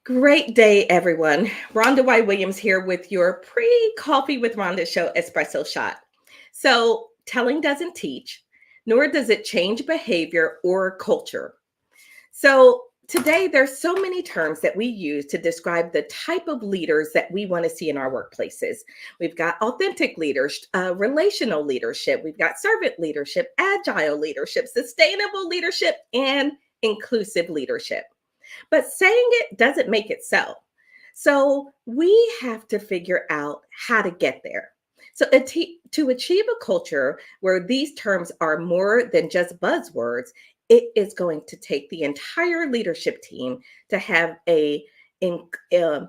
Great day, everyone. Rhonda Y. Williams here with your pre-coffee with Rhonda Show espresso shot. So, telling doesn't teach, nor does it change behavior or culture. So, today there's so many terms that we use to describe the type of leaders that we want to see in our workplaces. We've got authentic leaders, relational leadership, we've got servant leadership, agile leadership, sustainable leadership, and inclusive leadership. But saying it doesn't make it so. So we have to figure out how to get there. So to achieve a culture where these terms are more than just buzzwords, it is going to take the entire leadership team to have in, uh,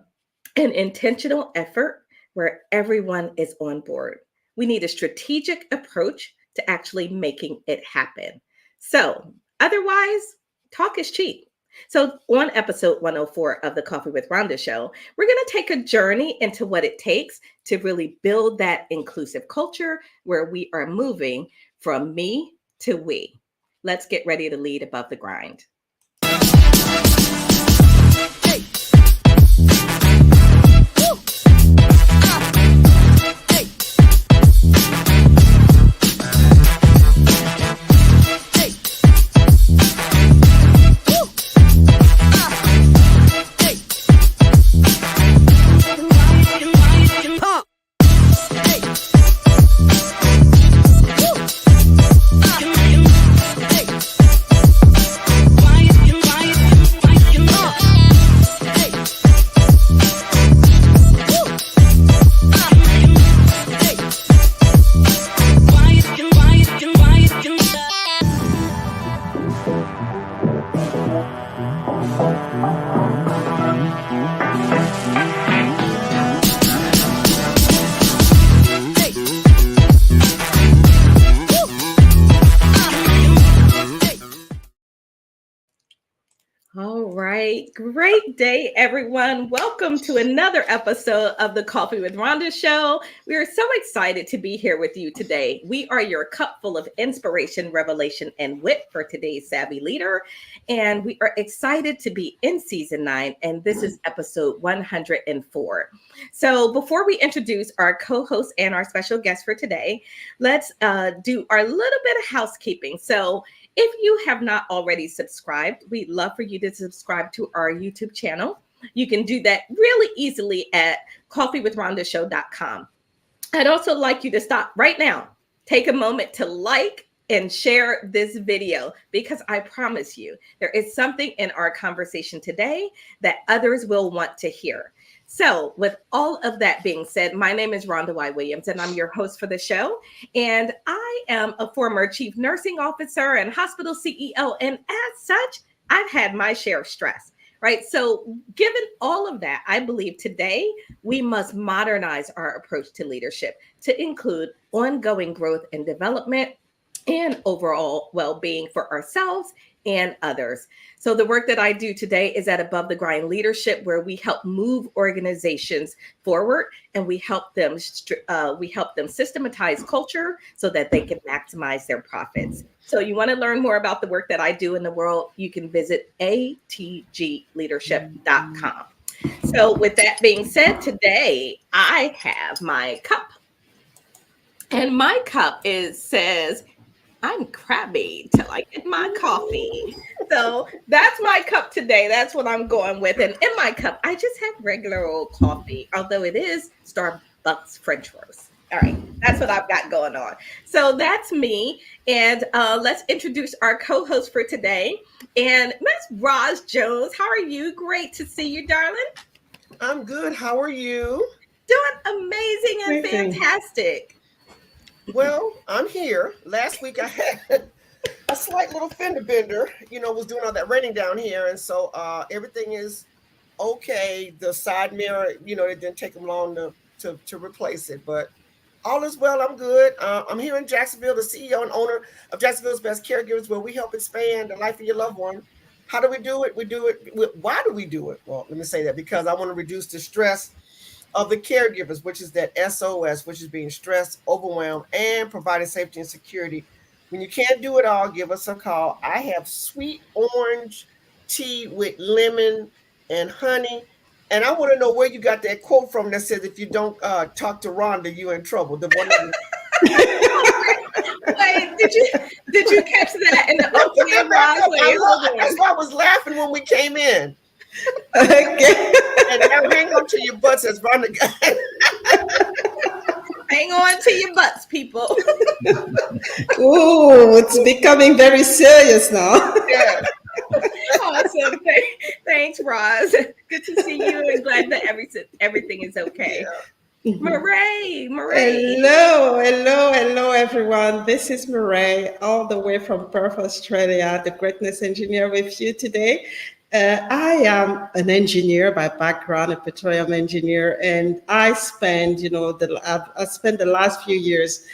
an intentional effort where everyone is on board. We need a strategic approach to actually making it happen. So otherwise, talk is cheap. So, on episode 104 of the Coffee with Rhonda show, we're going to take a journey into what it takes to really build that inclusive culture where we are moving from me to we. Let's get ready to lead above the grind. All right. Great day, everyone. Welcome to another episode of the Coffee with Rhonda show. We are so excited to be here with you today. We are your cup full of inspiration, revelation, and wit for today's savvy leader. And we are excited to be in season 9, and this is episode 104. So before we introduce our co-host and our special guest for today, let's do our little bit of housekeeping. So if you have not already subscribed, we'd love for you to subscribe to our YouTube channel. You can do that really easily at coffeewithrhondashow.com. I'd also like you to stop right now, take a moment to like and share this video, because I promise you there is something in our conversation today that others will want to hear. So with all of that being said, my name is Rhonda Y. Williams, and I'm your host for the show. And I am a former chief nursing officer and hospital CEO. And as such, I've had my share of stress, right? So given all of that, I believe today we must modernize our approach to leadership to include ongoing growth and development and overall well-being for ourselves and others. So the work that I do today is at Above the Grind Leadership, where we help move organizations forward, and we help them systematize culture so that they can maximize their profits. So you want to learn more about the work that I do in the world, you can visit atgleadership.com. So with that being said, today I have my cup, and my cup says, I'm crabby till I get my coffee. So that's my cup today. That's what I'm going with. And in my cup, I just have regular old coffee, although it is Starbucks French roast. All right, that's what I've got going on. So that's me. And let's introduce our co-host for today. And Miss Roz Jones, how are you? Great to see you, darling. I'm good. How are you? Doing amazing and fantastic. Well, I'm here. Last week I had a slight little fender bender, was doing all that rating down here. And so everything is okay. The side mirror, it didn't take them long to replace it, but all is well. I'm good. I'm here in Jacksonville, the CEO and owner of Jacksonville's Best Caregivers, where we help expand the life of your loved one. How do we do it? We do it. Why do we do it? Well, let me say that because I want to reduce the stress of the caregivers, which is that SOS, which is being stressed, overwhelmed, and providing safety and security. When you can't do it all, give us a call. I have sweet orange tea with lemon And honey, and I want to know where you got that quote from that says, if you don't talk to Rhonda, you're in trouble. The one that Oh, wait, did you catch that in the no, put opening, that back Roz? up. Wait, hold on. That's why I was laughing when we came in. Okay. And now hang on to your butts as Rhonda got. Hang on to your butts, people. Ooh, it's becoming very serious now. Yeah. Awesome. Thanks, Roz. Good to see you and glad that everything is okay. Murray. Hello, everyone. This is Murray, all the way from Perth, Australia, the greatness engineer with you today. I am an engineer by background, a petroleum engineer, and I spent, I spent the last few years,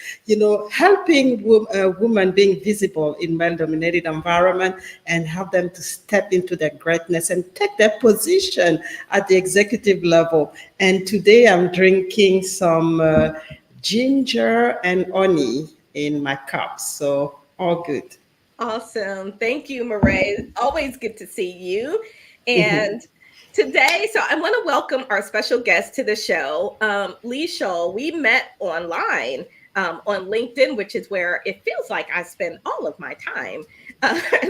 helping women being visible in male-dominated environment and help them to step into their greatness and take their position at the executive level. And today I'm drinking some ginger and honey in my cup, so all good. Awesome. Thank you, Murray. Always good to see you. And today, so I want to welcome our special guest to the show, Lee Show. We met online on LinkedIn, which is where it feels like I spend all of my time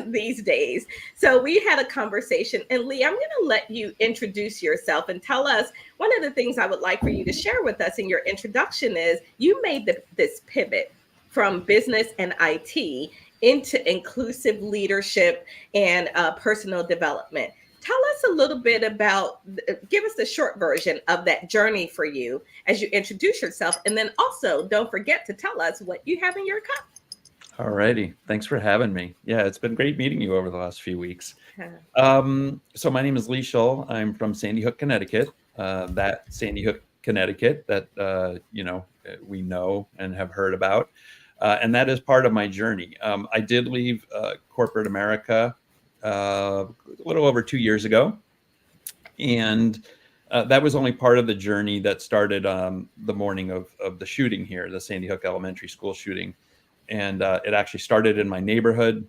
these days. So we had a conversation. And Lee, I'm going to let you introduce yourself and tell us one of the things I would like for you to share with us in your introduction is you made this pivot from business and IT into inclusive leadership and personal development. Tell us a little bit about, give us the short version of that journey for you as you introduce yourself. And then also don't forget to tell us what you have in your cup. All righty. Thanks for having me. Yeah, it's been great meeting you over the last few weeks. So my name is Lee Shull. I'm from Sandy Hook, Connecticut. That Sandy Hook, Connecticut that, we know and have heard about. And that is part of my journey. I did leave corporate America a little over 2 years ago. And that was only part of the journey that started the morning of the shooting here, the Sandy Hook Elementary School shooting. And it actually started in my neighborhood.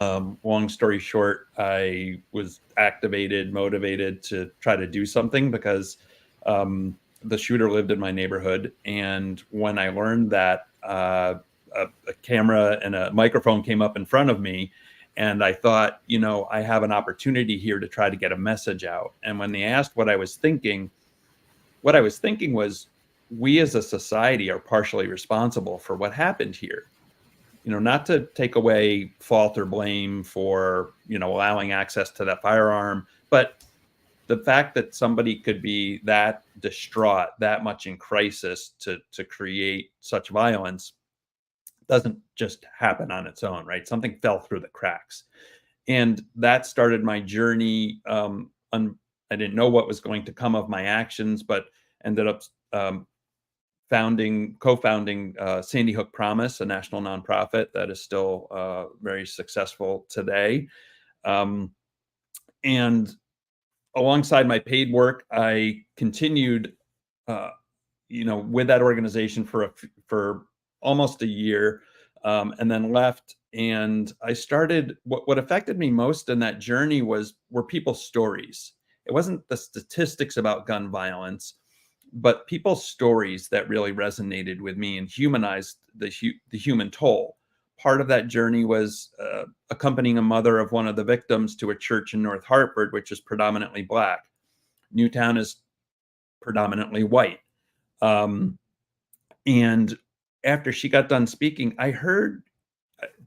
Long story short, I was motivated to try to do something because the shooter lived in my neighborhood. And when I learned that a camera and a microphone came up in front of me, and I thought, I have an opportunity here to try to get a message out. And when they asked what I was thinking was, we as a society are partially responsible for what happened here. Not to take away fault or blame for, allowing access to that firearm, but the fact that somebody could be that distraught, that much in crisis to create such violence doesn't just happen on its own, right? Something fell through the cracks. And that started my journey. I didn't know what was going to come of my actions, but ended up co-founding Sandy Hook Promise, a national nonprofit that is still very successful today. And alongside my paid work, I continued, with that organization for almost a year, and then left. And I started. What affected me most in that journey were people's stories. It wasn't the statistics about gun violence, but people's stories that really resonated with me and humanized the human toll. Part of that journey was accompanying a mother of one of the victims to a church in North Hartford, which is predominantly Black. Newtown is predominantly white. And after she got done speaking, I heard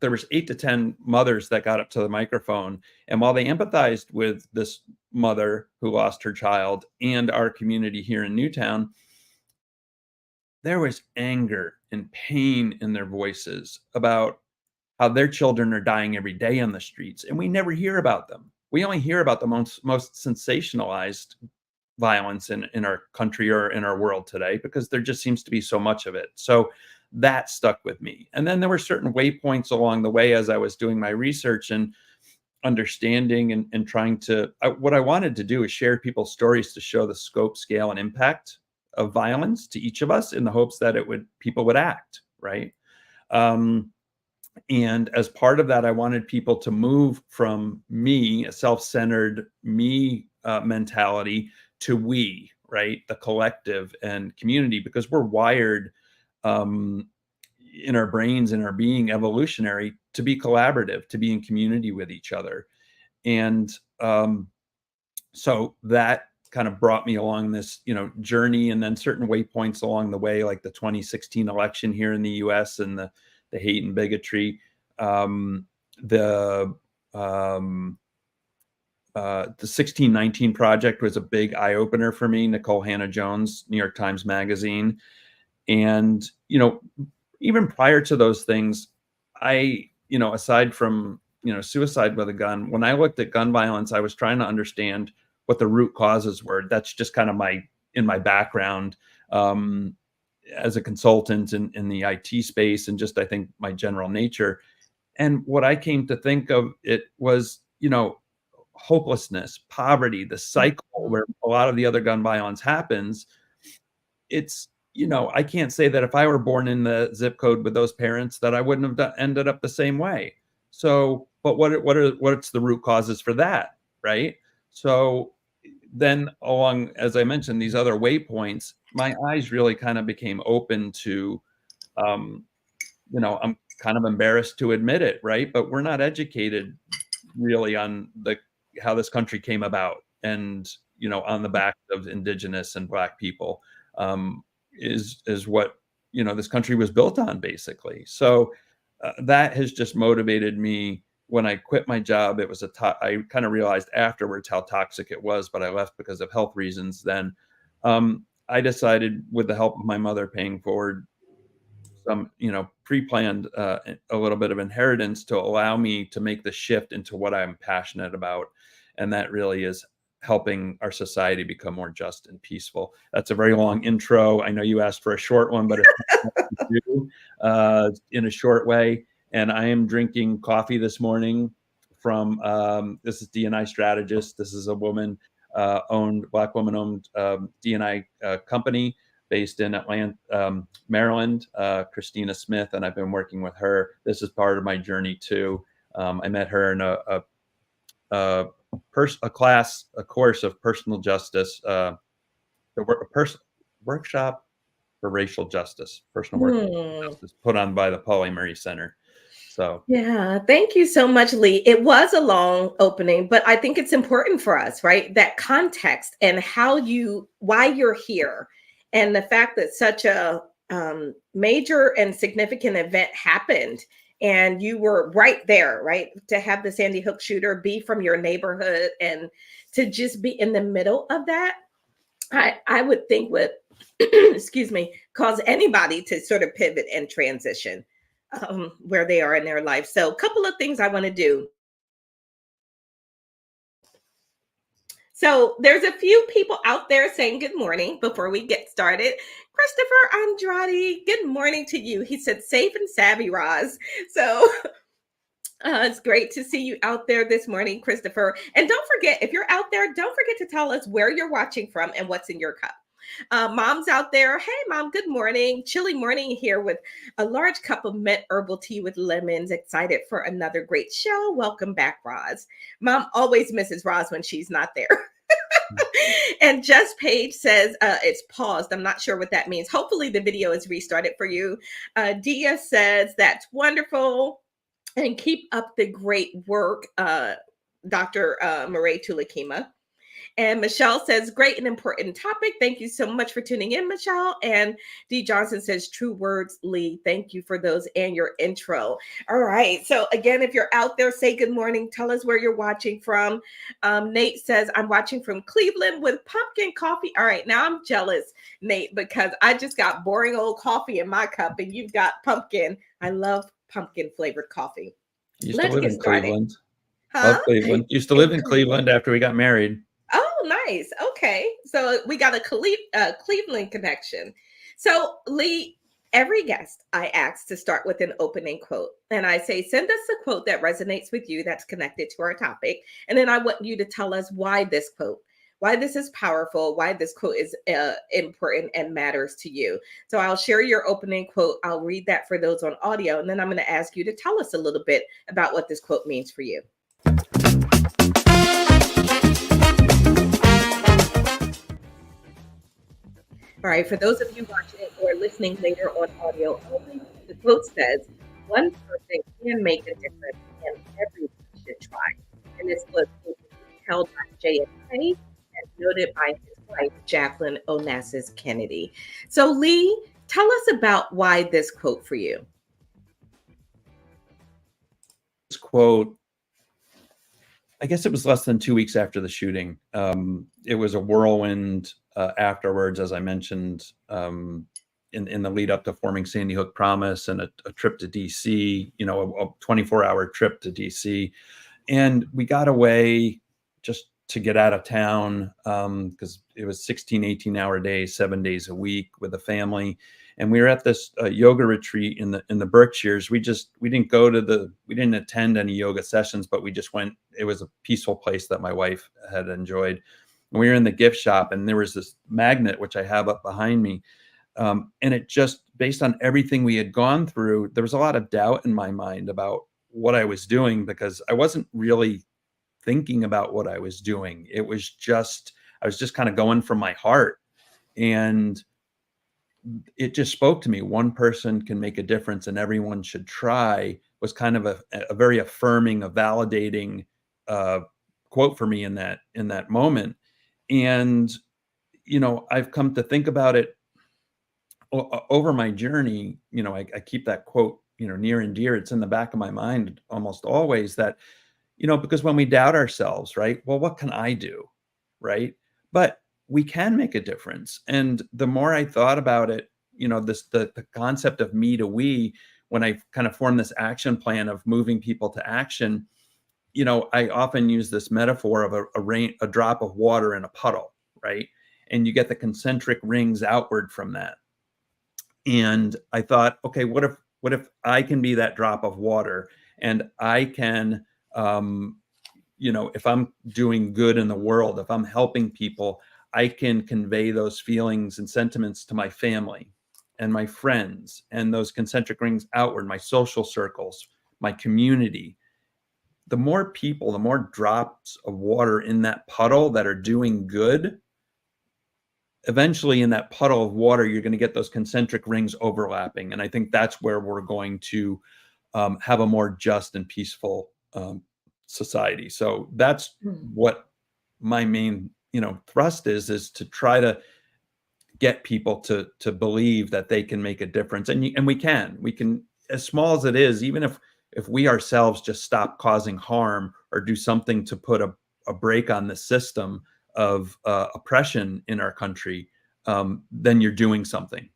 there was 8 to 10 mothers that got up to the microphone. And while they empathized with this mother who lost her child and our community here in Newtown, there was anger and pain in their voices about how their children are dying every day on the streets, and we never hear about them. We only hear about the most sensationalized violence in our country or in our world today, because there just seems to be so much of it. So that stuck with me. And then there were certain waypoints along the way as I was doing my research and understanding and trying to, what I wanted to do is share people's stories to show the scope, scale, and impact of violence to each of us in the hopes that people would act, right? And as part of that, I wanted people to move from me, a self-centered me mentality, to we, right? The collective and community, because we're wired in our brains and our being evolutionary to be collaborative, to be in community with each other. And so that kind of brought me along this, journey, and then certain waypoints along the way, like the 2016 election here in the US and the hate and bigotry. The 1619 Project was a big eye opener for me. Nicole Hannah-Jones, New York Times Magazine. And, even prior to those things, I, aside from, suicide with a gun, when I looked at gun violence, I was trying to understand what the root causes were. That's just kind of in my background as a consultant in the IT space, and just, I think, my general nature. And what I came to think of it was, hopelessness, poverty, the cycle where a lot of the other gun violence happens. It's, I can't say that if I were born in the zip code with those parents that I wouldn't have ended up the same way. So, but what's the root causes for that, right? So then along, as I mentioned, these other waypoints, my eyes really kind of became open to, I'm kind of embarrassed to admit it, right? But we're not educated really on how this country came about, and on the back of Indigenous and Black people, is what this country was built on, basically. So that has just motivated me. When I quit my job, it was I kind of realized afterwards how toxic it was, but I left because of health reasons. Then I decided, with the help of my mother paying forward some, pre-planned a little bit of inheritance, to allow me to make the shift into what I'm passionate about. And that really is helping our society become more just and peaceful. That's a very long intro. I know you asked for a short one, but it's in a short way. And I am drinking coffee this morning from, this is D&I Strategist. This is a Black woman owned D&I company based in Atlanta, Maryland, Christina Smith, and I've been working with her. This is part of my journey too. I met her in a course of personal justice, workshop for racial justice, personal work justice, put on by the Pauli Murray Center. So yeah, thank you so much, Lee. It was a long opening, but I think it's important for us, right? That context and why you're here, and the fact that such a major and significant event happened, and you were right there, right? To have the Sandy Hook shooter be from your neighborhood, and to just be in the middle of that, I would think would, excuse me, cause anybody to sort of pivot and transition where they are in their life. So a couple of things I want to do. So there's a few people out there saying good morning before we get started. Christopher Andrade, good morning to you. He said safe and savvy, Roz. So it's great to see you out there this morning, Christopher. And don't forget, if you're out there, don't forget to tell us where you're watching from and what's in your cup. Mom's out there. Hey, Mom, good morning. Chilly morning here with a large cup of mint herbal tea with lemons. Excited for another great show. Welcome back, Roz. Mom always misses Roz when she's not there. And Just Page says it's paused. I'm not sure what that means. Hopefully the video is restarted for you. Dia says that's wonderful. And keep up the great work, Dr. Murray Tulakema. And Michelle says, great and important topic. Thank you so much for tuning in, Michelle. And Dee Johnson says, true words, Lee. Thank you for those and your intro. All right. So again, if you're out there, say good morning. Tell us where you're watching from. Nate says, I'm watching from Cleveland with pumpkin coffee. All right. Now I'm jealous, Nate, because I just got boring old coffee in my cup and you've got pumpkin. I love pumpkin flavored coffee. Used to live in Cleveland. Huh? Love Cleveland. Used to live in Cleveland after we got married. Oh, nice. Okay. So we got a Cleveland connection. So Lee, every guest I ask to start with an opening quote. And I say, send us a quote that resonates with you, that's connected to our topic. And then I want you to tell us why this quote why this is powerful, why this quote is important and matters to you. So I'll share your opening quote. I'll read that for those on audio, and then I'm going to ask you to tell us a little bit about what this quote means for you. All right, for those of you watching or listening later on audio only, the quote says, one person can make a difference and everyone should try. And this was held by JFK and noted by his wife, Jacqueline Onassis Kennedy. So Lee, tell us about why this quote for you. This quote, I guess it was less than 2 weeks after the shooting. It was a whirlwind afterwards, as I mentioned, in the lead up to forming Sandy Hook Promise and a trip to DC, a 24-hour trip to DC. And we got away just to get out of town because it was 16, 18-hour days, 7 days a week with the family. And we were at this yoga retreat in the Berkshires. We didn't attend any yoga sessions, but we just went. It was a peaceful place that my wife had enjoyed. And we were in the gift shop, and there was this magnet, which I have up behind me. And it just, based on everything we had gone through, there was a lot of doubt in my mind about what I was doing, because I wasn't really thinking about what I was doing. I was just kind of going from my heart. And it just spoke to me. One person can make a difference and everyone should try was kind of a very affirming, a validating quote for me in that moment. And, I've come to think about it over my journey. I keep that quote, near and dear. It's in the back of my mind almost always that, because when we doubt ourselves, right? Well, what can I do? Right. But we can make a difference. And the more I thought about it, the concept of me to we, when I kind of formed this action plan of moving people to action, I often use this metaphor of a drop of water in a puddle, right? And you get the concentric rings outward from that. And I thought, okay, what if I can be that drop of water, and I can, if I'm doing good in the world, if I'm helping people, I can convey those feelings and sentiments to my family and my friends, and those concentric rings outward, my social circles, my community. The more people, the more drops of water in that puddle that are doing good, eventually in that puddle of water, you're going to get those concentric rings overlapping. And I think that's where we're going to have a more just and peaceful society. So that's what my main thrust is to try to get people to believe that they can make a difference. And we can, as small as it is, even if we ourselves just stop causing harm or do something to put a break on the system of oppression in our country, then you're doing something.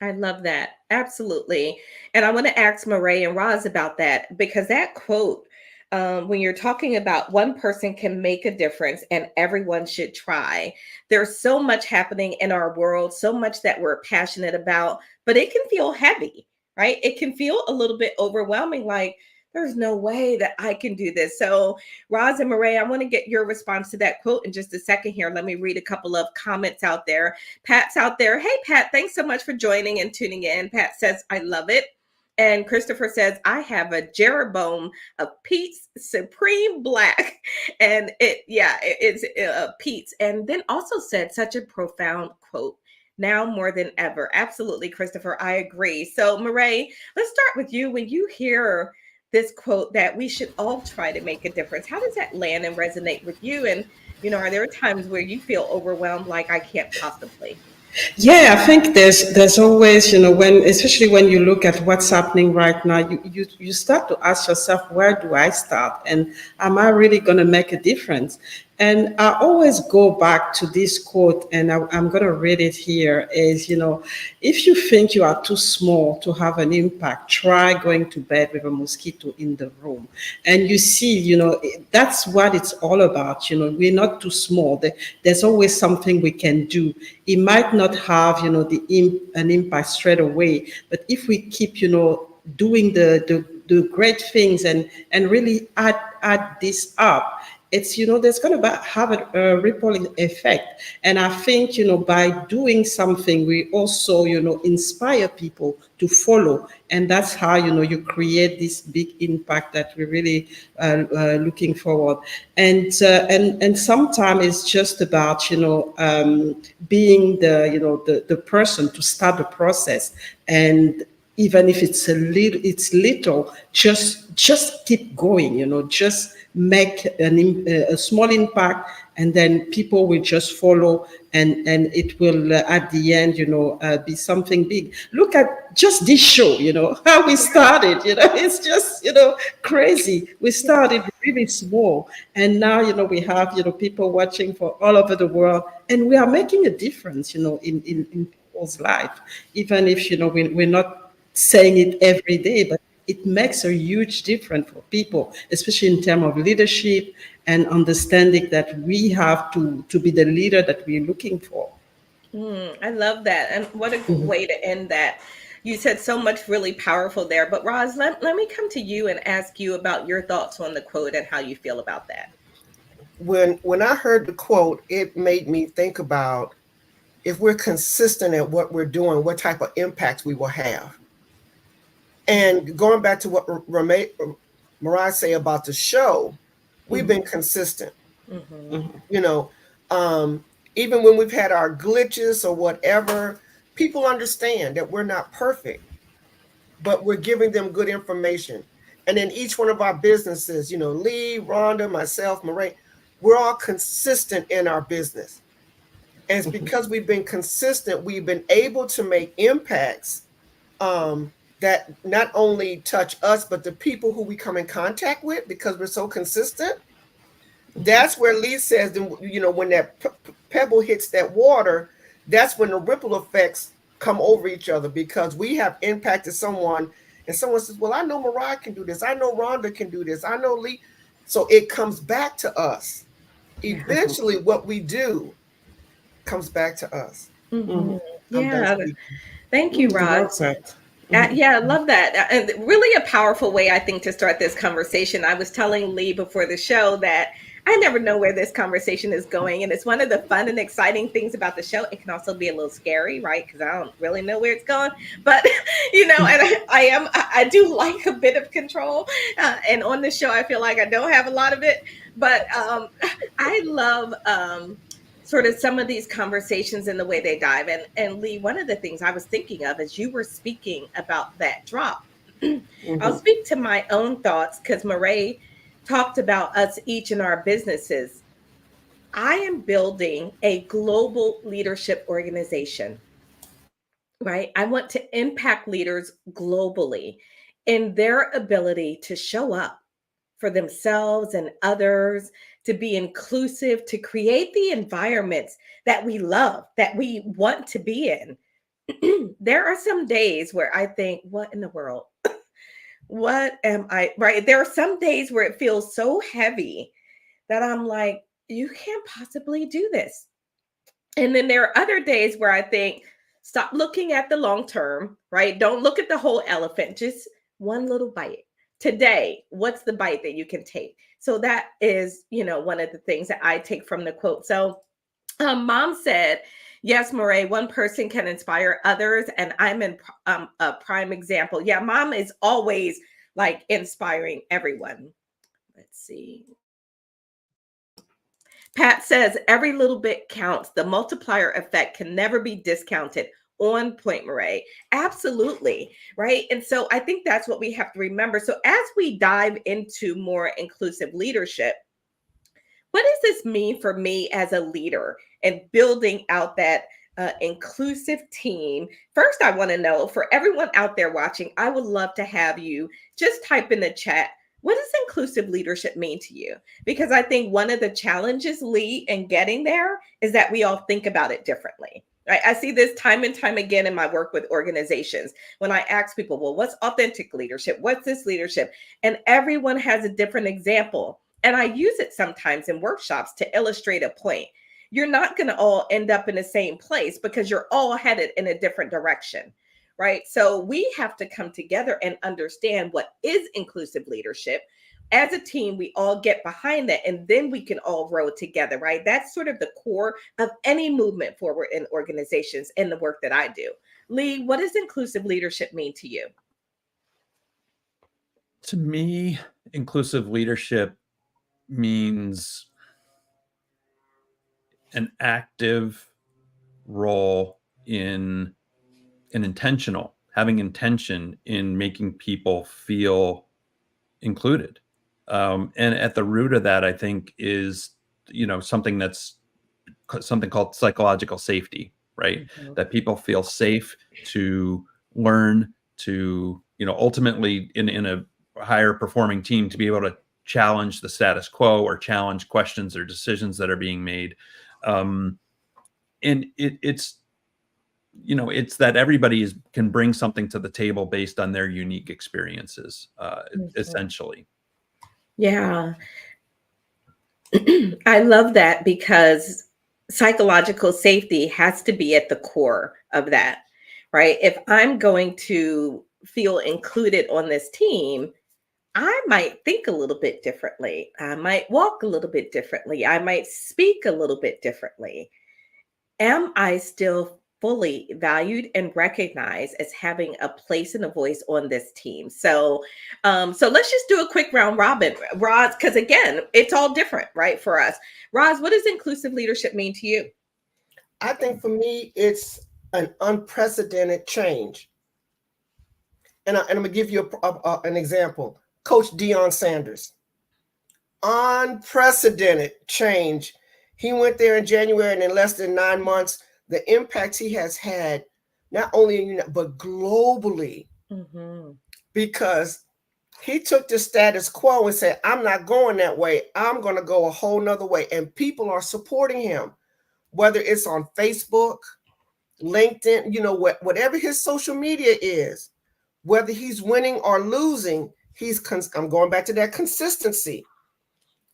I love that. Absolutely. And I want to ask Marae and Roz about that, because that quote, when you're talking about one person can make a difference and everyone should try, there's so much happening in our world, so much that we're passionate about, but it can feel heavy, right? It can feel a little bit overwhelming, like there's no way that I can do this. So Roz and Marae, I want to get your response to that quote in just a second here. Let me read a couple of comments out there. Pat's out there. Hey, Pat, thanks so much for joining and tuning in. Pat says, I love it. And Christopher says, I have a Jeroboam of Pete's Supreme Black. And it's Pete's. And then also said, such a profound quote. Now more than ever. Absolutely, Christopher. I agree. So Marae, let's start with you. When you hear this quote that we should all try to make a difference, how does that land and resonate with you? And, are there times where you feel overwhelmed, like I can't possibly? Yeah, I think there's always, especially when you look at what's happening right now, you start to ask yourself, where do I start? And am I really going to make a difference? And I always go back to this quote, and I'm going to read it here, is, if you think you are too small to have an impact, try going to bed with a mosquito in the room. And you see, that's what it's all about. We're not too small. There's always something we can do. It might not have, an impact straight away, but if we keep, doing the great things and really add this up, it's, there's going to have a ripple effect. And I think, by doing something, we also, inspire people to follow. And that's how, you create this big impact that we're really looking forward. And sometimes it's just about, being the person to start the process. And even if it's little, just keep going, just make a small impact, and then people will just follow, and it will at the end, be something big. Look at just this show, how we started, it's just, crazy. We started really small, and now, we have, people watching for all over the world, and we are making a difference, in people's life, even if, we're not saying it every day, but it makes a huge difference for people, especially in terms of leadership and understanding that we have to be the leader that we're looking for. I love that. And what a way to end that. You said so much really powerful there. But Roz, let me come to you and ask you about your thoughts on the quote and how you feel about that. When I heard the quote, it made me think about, if we're consistent at what we're doing, what type of impact we will have. And going back to what Mariah say about the show, we've been consistent. Even when we've had our glitches or whatever, people understand that we're not perfect, but we're giving them good information. And in each one of our businesses, Lee, Rhonda, myself, Mariah, we're all consistent in our business. And it's because we've been consistent, we've been able to make impacts that not only touch us, but the people who we come in contact with, because we're so consistent. That's where Lee says, when that pebble hits that water, that's when the ripple effects come over each other, because we have impacted someone, and someone says, well, I know Mariah can do this. I know Rhonda can do this. I know Lee. So it comes back to us. Eventually, what we do comes back to us. Yeah. Thank you, Roz. Yeah, I love that. And really a powerful way, I think, to start this conversation. I was telling Lee before the show that I never know where this conversation is going. And it's one of the fun and exciting things about the show. It can also be a little scary, right? Because I don't really know where it's going. But, and I do like a bit of control. And on the show, I feel like I don't have a lot of it. But I love sort of some of these conversations and the way they dive. And Lee, one of the things I was thinking of as you were speaking about that drop, I'll speak to my own thoughts, because Mariah talked about us each in our businesses. I am building a global leadership organization, right? I want to impact leaders globally in their ability to show up for themselves and others, to be inclusive, to create the environments that we love, that we want to be in. There are some days where I think, what in the world? What am I, right? There are some days where it feels so heavy that I'm like, you can't possibly do this. And then there are other days where I think, stop looking at the long term, right? Don't look at the whole elephant, just one little bite. Today, what's the bite that you can take? So that is, one of the things that I take from the quote. So Mom said, yes, Mariah, one person can inspire others. And I'm in a prime example. Yeah, Mom is always like inspiring everyone. Let's see. Pat says, every little bit counts. The multiplier effect can never be discounted. On point, Mariah. Absolutely. Right. And so I think that's what we have to remember. So as we dive into more inclusive leadership, what does this mean for me as a leader and building out that inclusive team? First, I want to know, for everyone out there watching, I would love to have you just type in the chat, what does inclusive leadership mean to you? Because I think one of the challenges, Lee, in getting there is that we all think about it differently. Right? I see this time and time again in my work with organizations. When I ask people, well, what's authentic leadership? What's this leadership? And everyone has a different example. And I use it sometimes in workshops to illustrate a point. You're not going to all end up in the same place because you're all headed in a different direction. Right. So we have to come together and understand what is inclusive leadership. as a team, we all get behind that, and then we can all grow together, right? That's sort of the core of any movement forward in organizations and the work that I do. Lee, what does inclusive leadership mean to you? To me, inclusive leadership means an active role in having intention in making people feel included. And at the root of that, I think, is, something called psychological safety, right? Mm-hmm. That people feel safe to learn, to, ultimately in a higher performing team, to be able to challenge the status quo or challenge questions or decisions that are being made. And it's that everybody can bring something to the table based on their unique experiences, essentially. Yeah. I love that, because psychological safety has to be at the core of that, right? If I'm going to feel included on this team, I might think a little bit differently. I might walk a little bit differently. I might speak a little bit differently. Am I still fully valued and recognized as having a place and a voice on this team? So let's just do a quick round robin, Roz, because again, it's all different, right, for us. Roz, what does inclusive leadership mean to you? I think for me, it's an unprecedented change. And I'm going to give you an example. Coach Deion Sanders. Unprecedented change. He went there in January, and in less than 9 months, the impact he has had, not only in but globally, because he took the status quo and said, I'm not going that way. I'm going to go a whole nother way. And people are supporting him, whether it's on Facebook, LinkedIn, whatever his social media is, whether he's winning or losing, I'm going back to that consistency.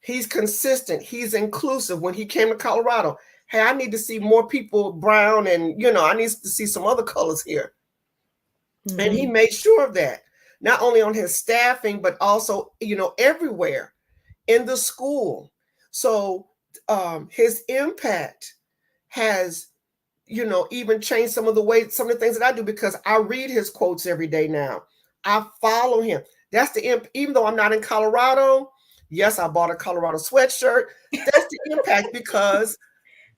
He's consistent. He's inclusive. When he came to Colorado, hey, I need to see more people brown, and, I need to see some other colors here. Mm-hmm. And he made sure of that, not only on his staffing, but also, everywhere in the school. So his impact has, even changed some of the things that I do, because I read his quotes every day now. I follow him. That's even though I'm not in Colorado. Yes, I bought a Colorado sweatshirt. That's the impact, because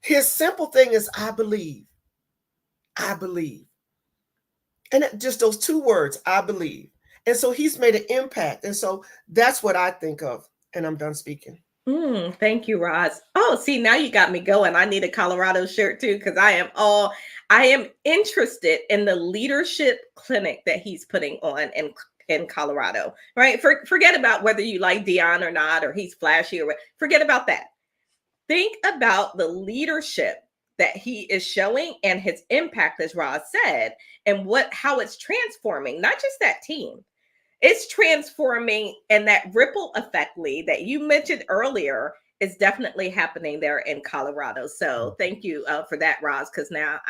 his simple thing is, I believe. I believe. And just those two words, I believe. And so he's made an impact. And so that's what I think of. And I'm done speaking. Thank you, Roz. Oh, see, now you got me going. I need a Colorado shirt too, because I am interested in the leadership clinic that he's putting on in Colorado, right? Forget about whether you like Deion or not, or he's flashy or what. Forget about that. Think about the leadership that he is showing and his impact, as Roz said, and how it's transforming, not just that team. It's transforming, and that ripple effect, Lee, that you mentioned earlier, is definitely happening there in Colorado. So thank you for that, Roz, because now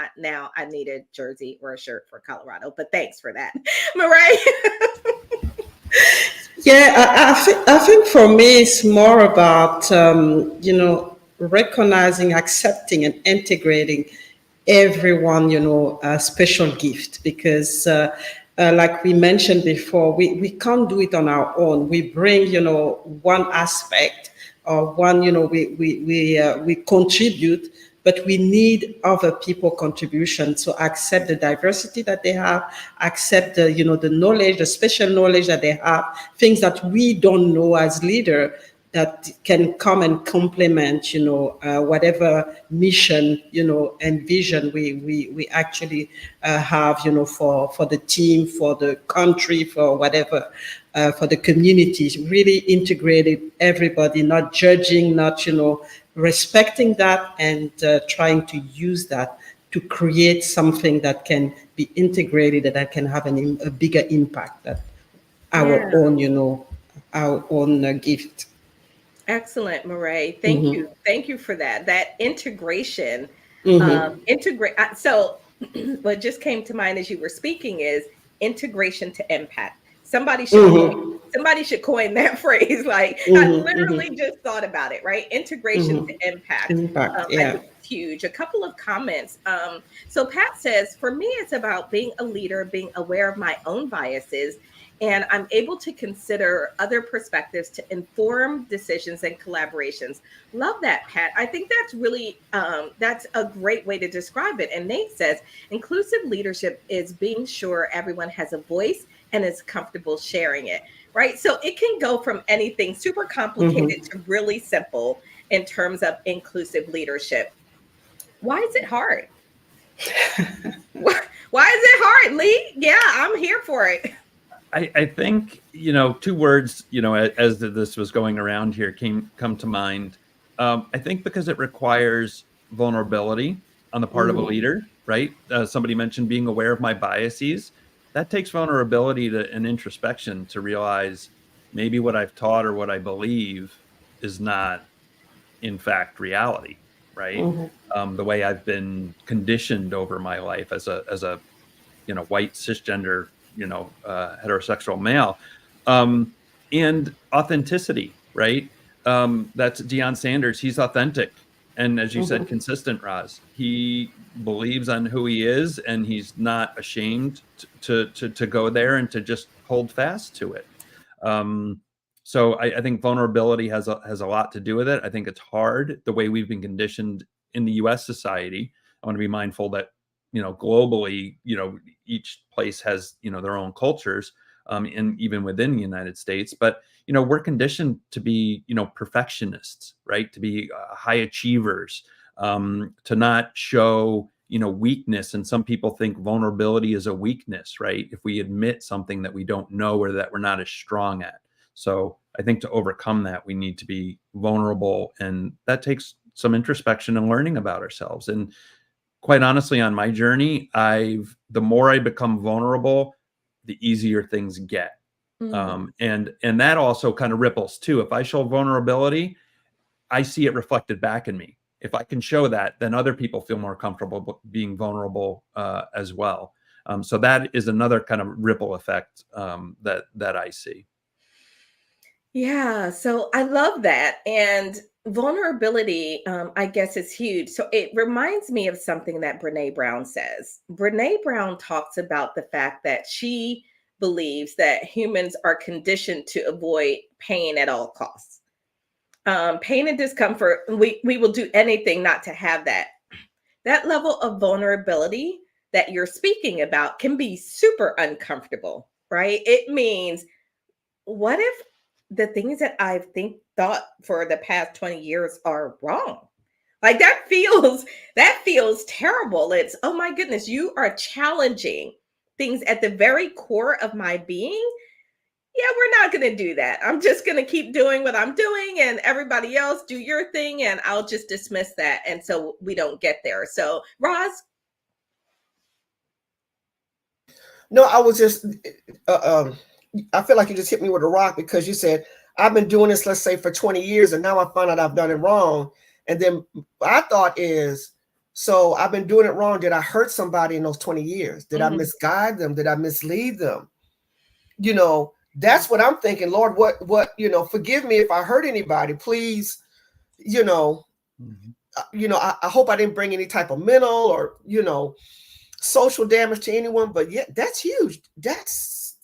I need a jersey or a shirt for Colorado. But thanks for that, Marae. Yeah, I think for me it's more about recognizing, accepting, and integrating everyone, special gift, because like we mentioned before, we can't do it on our own. We bring, one aspect, or one, we contribute, but we need other people contribution. So accept the diversity that they have, accept the, the knowledge, the special knowledge that they have, things that we don't know as leader, that can come and complement, whatever mission, and vision we actually have, for the team, for the country, for whatever, for the communities. Really integrated everybody, not judging, not, respecting that, and trying to use that to create something that can be integrated, that can have a bigger impact than our own, our own gift. Excellent, Marae. Thank you. Thank you for that. That integration. So what just came to mind as you were speaking is integration to impact. Somebody Somebody should coin that phrase. Like I literally just thought about it, right? Integration to impact. Impact, I yeah. think it's huge. A couple of comments. So Pat says, for me, it's about being a leader, being aware of my own biases, and I'm able to consider other perspectives to inform decisions and collaborations. Love that, Pat. I think that's really that's a great way to describe it. And Nate says, inclusive leadership is being sure everyone has a voice and is comfortable sharing it, right? So it can go from anything super complicated to really simple in terms of inclusive leadership. Why is it hard? Why is it hard, Lee? Yeah, I'm here for it. I think, two words, as this was going around here come to mind. I think because it requires vulnerability on the part of a leader, right? Somebody mentioned being aware of my biases. That takes vulnerability and introspection to realize maybe what I've taught or what I believe is not, in fact, reality, right? The way I've been conditioned over my life as a white cisgender heterosexual male, and authenticity, right? That's Deion Sanders. He's authentic, and as you said, consistent. Roz, he believes on who he is, and he's not ashamed to go there and to just hold fast to it. So I think vulnerability has a lot to do with it. I think it's hard the way we've been conditioned in the U.S. society. I want to be mindful that globally, each place has their own cultures, and even within the United States. But we're conditioned to be perfectionists, right? To be high achievers, to not show weakness. And some people think vulnerability is a weakness, right? If we admit something that we don't know or that we're not as strong at. So I think to overcome that, we need to be vulnerable, and that takes some introspection and learning about ourselves. And quite honestly, on my journey, the more I become vulnerable, the easier things get. And that also kind of ripples too. If I show vulnerability, I see it reflected back in me. If I can show that, then other people feel more comfortable being vulnerable as well. So that is another kind of ripple effect that I see. Yeah, so I love that. And vulnerability, I guess, is huge. So it reminds me of something that Brene Brown says. Brene Brown talks about the fact that she believes that humans are conditioned to avoid pain at all costs. Pain and discomfort, we will do anything not to have that. That level of vulnerability that you're speaking about can be super uncomfortable, right? It means, what if the things that I've thought for the past 20 years are wrong? Like that feels terrible. It's, oh my goodness, you are challenging things at the very core of my being. Yeah, we're not going to do that. I'm just going to keep doing what I'm doing, and everybody else do your thing, and I'll just dismiss that. And so we don't get there. So, Roz? No, I was just, I feel like you just hit me with a rock, because you said, I've been doing this, let's say, for 20 years, and now I find out I've done it wrong. And then I thought is, so I've been doing it wrong. Did I hurt somebody in those 20 years? Did I misguide them? Did I mislead them? That's what I'm thinking. Lord, what, forgive me if I hurt anybody, please. I hope I didn't bring any type of mental or, social damage to anyone. But yeah, that's huge.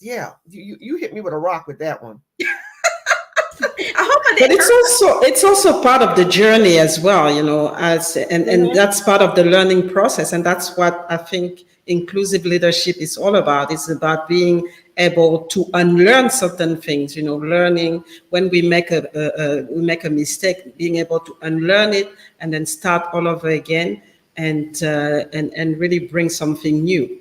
You hit me with a rock with that one. I hope I But didn't it's also part of the journey as well, and that's part of the learning process. And that's what I think inclusive leadership is all about. It's about being able to unlearn certain things, learning when we make a mistake, being able to unlearn it and then start all over again and really bring something new.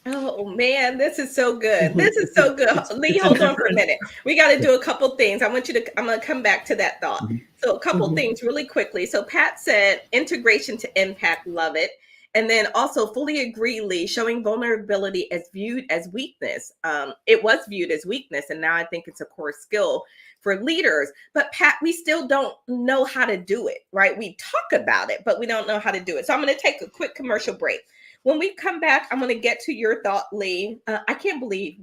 Oh man, this is so good. This is so good. Lee, hold on for a minute. We got to do a couple things. I'm going to come back to that thought. So a couple things really quickly. So Pat said integration to impact, love it. And then also fully agree, Lee, showing vulnerability as viewed as weakness. It was viewed as weakness, and now I think it's a core skill for leaders. But Pat, we still don't know how to do it, right? We talk about it, but we don't know how to do it. So I'm going to take a quick commercial break. When we come back, I'm going to get to your thought, Lee. I can't believe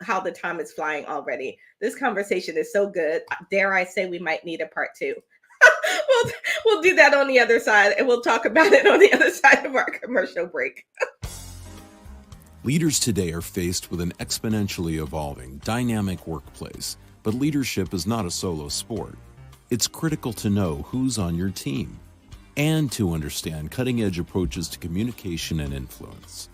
how the time is flying already. This conversation is so good. Dare I say we might need a part two. we'll do that on the other side, and we'll talk about it on the other side of our commercial break. Leaders today are faced with an exponentially evolving, dynamic workplace, but leadership is not a solo sport. It's critical to know who's on your team and to understand cutting-edge approaches to communication and influence.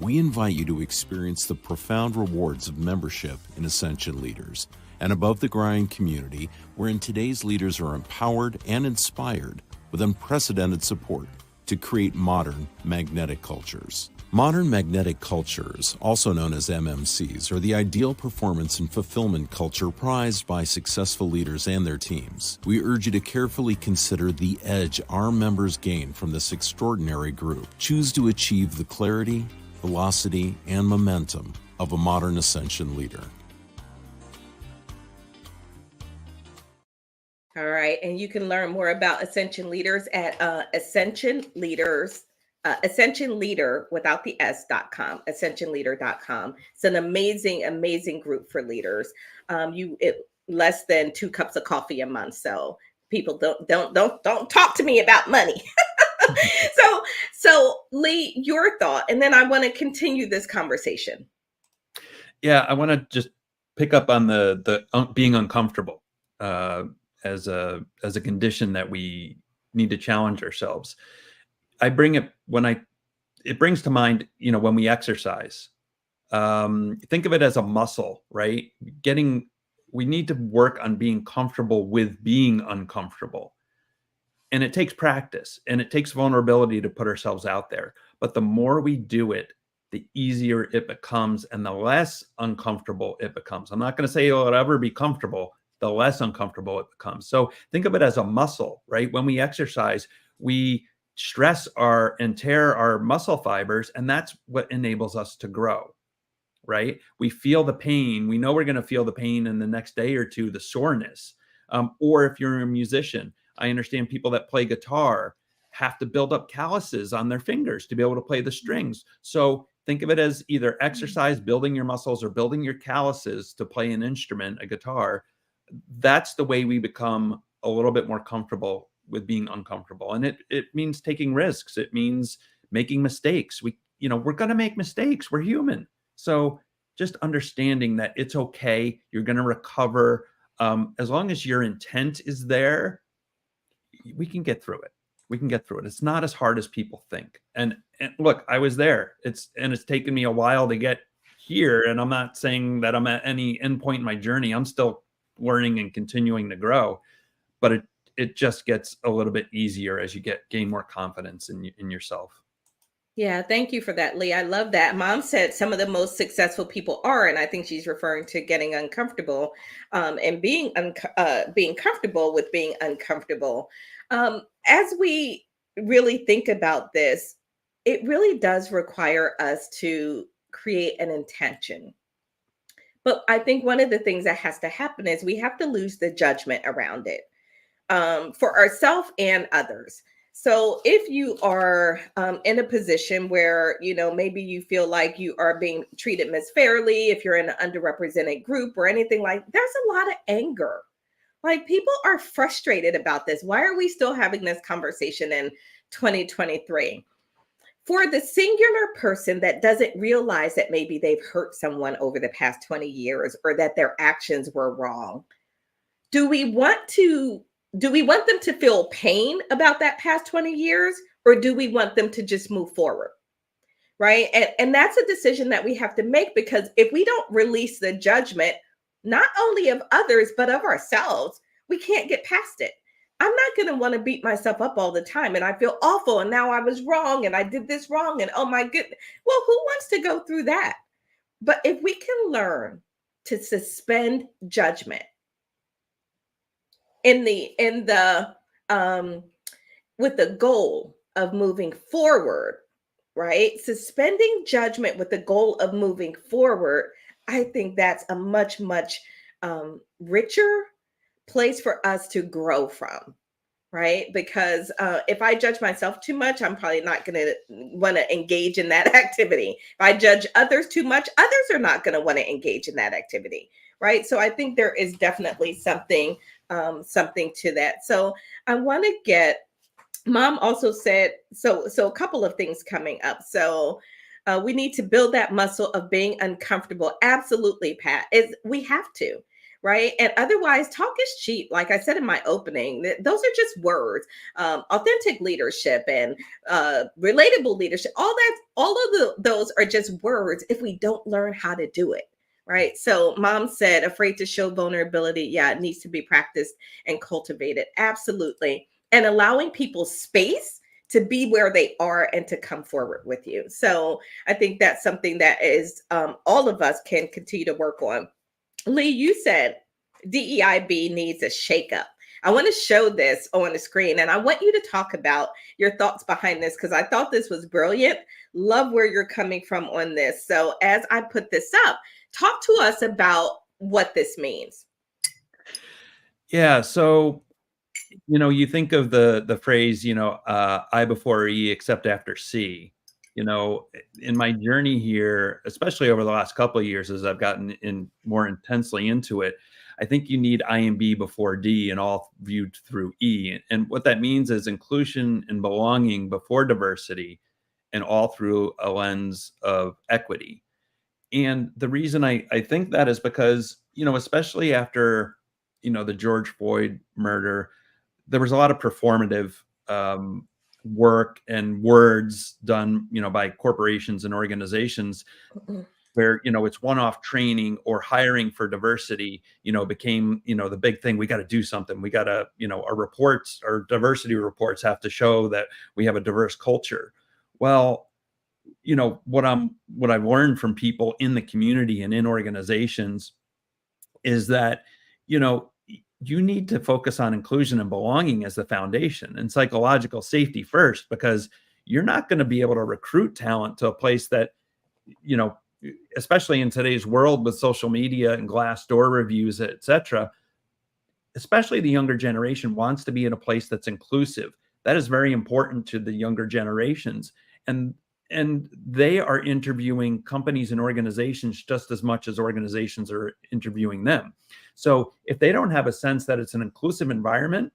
We invite you to experience the profound rewards of membership in Ascension Leaders, an above-the-grind community wherein today's leaders are empowered and inspired with unprecedented support to create modern magnetic cultures. Modern magnetic cultures, also known as MMCs, are the ideal performance and fulfillment culture prized by successful leaders and their teams. We urge you to carefully consider the edge our members gain from this extraordinary group. Choose to achieve the clarity, velocity, and momentum of a modern Ascension leader. All right. And you can learn more about Ascension Leaders at Ascension Leader without the S.com, ascensionleader.com. It's an amazing group for leaders. Less than 2 cups of coffee a month. So people don't talk to me about money. So Lee, your thought, and then I want to continue this conversation. Yeah, I want to just pick up on the being uncomfortable as a condition that we need to challenge ourselves. I bring it it brings to mind, when we exercise. Think of it as a muscle, right? We need to work on being comfortable with being uncomfortable. And it takes practice and it takes vulnerability to put ourselves out there. But the more we do it, the easier it becomes and the less uncomfortable it becomes. I'm not going to say it'll ever be comfortable, the less uncomfortable it becomes. So think of it as a muscle, right? When we exercise, we stress and tear our muscle fibers, and that's what enables us to grow, right? We feel the pain. We know we're going to feel the pain in the next day or two, the soreness. Or if you're a musician, I understand people that play guitar have to build up calluses on their fingers to be able to play the strings. So think of it as either exercise, building your muscles, or building your calluses to play an instrument, a guitar. That's the way we become a little bit more comfortable with being uncomfortable. And it means taking risks. It means making mistakes. We're going to make mistakes. We're human. So just understanding that it's okay. You're going to recover. As long as your intent is there, we can get through it. It's not as hard as people think. And look, I was there. It's taken me a while to get here. And I'm not saying that I'm at any end point in my journey. I'm still learning and continuing to grow, but it just gets a little bit easier as you gain more confidence in yourself. Yeah, thank you for that, Lee. I love that. Mom said some of the most successful people are, and I think she's referring to getting uncomfortable and being comfortable with being uncomfortable. As we really think about this, it really does require us to create an intention. But I think one of the things that has to happen is we have to lose the judgment around it for ourselves and others. So if you are in a position where, maybe you feel like you are being treated misfairly, if you're in an underrepresented group or anything there's a lot of anger. Like, people are frustrated about this. Why are we still having this conversation in 2023? For the singular person that doesn't realize that maybe they've hurt someone over the past 20 years or that their actions were wrong, do we want them to feel pain about that past 20 years, or do we want them to just move forward? Right. And that's a decision that we have to make, because if we don't release the judgment, not only of others, but of ourselves, we can't get past it. I'm not going to want to beat myself up all the time. And I feel awful. And now I was wrong. And I did this wrong. And oh my goodness. Well, who wants to go through that? But if we can learn to suspend judgment with the goal of moving forward, right? Suspending judgment with the goal of moving forward, I think that's a much richer place for us to grow from, right? Because if I judge myself too much, I'm probably not going to want to engage in that activity. If I judge others too much, others are not going to want to engage in that activity, right? So I think there is definitely something to that. So I want to get, Mom also said, so a couple of things coming up. So we need to build that muscle of being uncomfortable. Absolutely, Pat. We have to, right? And otherwise, talk is cheap. Like I said in my opening, those are just words. Authentic leadership and relatable leadership, all of those are just words if we don't learn how to do it. Right. So Mom said, afraid to show vulnerability. Yeah, it needs to be practiced and cultivated. Absolutely. And allowing people space to be where they are and to come forward with you. So I think that's something that is all of us can continue to work on. Lee, you said DEIB needs a shakeup. I want to show this on the screen, and I want you to talk about your thoughts behind this, because I thought this was brilliant. Love where you're coming from on this. So as I put this up, talk to us about what this means. Yeah. So, you think of the phrase, I before E except after C. In my journey here, especially over the last couple of years, as I've gotten in more intensely into it, I think you need I and B before D and all viewed through E. And what that means is inclusion and belonging before diversity and all through a lens of equity. And the reason I think that is because, especially after, the George Floyd murder, there was a lot of performative work and words done, by corporations and organizations where, it's one-off training or hiring for diversity, became, the big thing. We got to do something. We got to, our diversity reports have to show that we have a diverse culture. Well, what I've learned from people in the community and in organizations is that, you need to focus on inclusion and belonging as the foundation and psychological safety first, because you're not going to be able to recruit talent to a place that, especially in today's world with social media and Glassdoor reviews, et cetera, especially the younger generation wants to be in a place that's inclusive. That is very important to the younger generations. And they are interviewing companies and organizations just as much as organizations are interviewing them. So if they don't have a sense that it's an inclusive environment,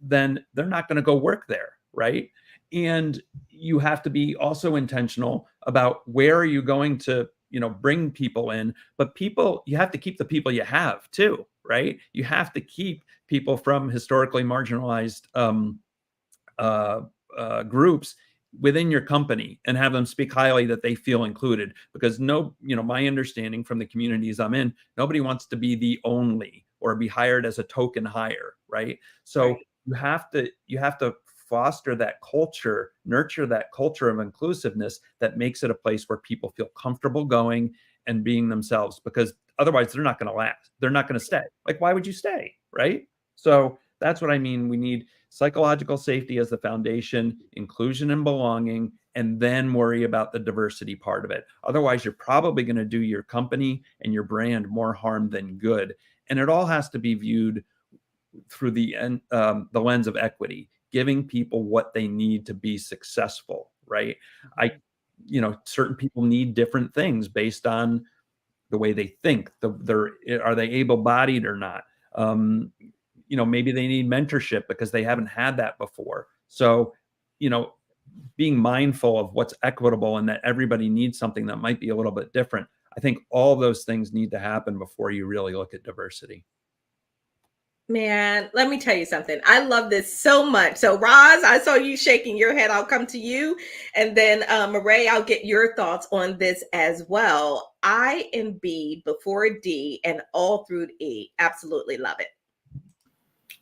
then they're not going to go work there, right? And you have to be also intentional about where are you going to, bring people in, but you have to keep the people you have too, right? You have to keep people from historically marginalized groups within your company and have them speak highly that they feel included, because my understanding from the communities I'm in, nobody wants to be the only or be hired as a token hire, right? So you have to foster that culture, nurture that culture of inclusiveness that makes it a place where people feel comfortable going and being themselves, because otherwise they're not going to last. They're not going to stay. Like, why would you stay, right? So that's what I mean. We need psychological safety as the foundation, inclusion and belonging, and then worry about the diversity part of it. Otherwise, you're probably going to do your company and your brand more harm than good. And it all has to be viewed through the lens of equity, giving people what they need to be successful, right? Certain people need different things based on the way they think. Are they able-bodied or not? Maybe they need mentorship because they haven't had that before. So, being mindful of what's equitable and that everybody needs something that might be a little bit different. I think all those things need to happen before you really look at diversity. Man, let me tell you something. I love this so much. So Roz, I saw you shaking your head. I'll come to you. And then Marae, I'll get your thoughts on this as well. I and B before D and all through E. Absolutely love it.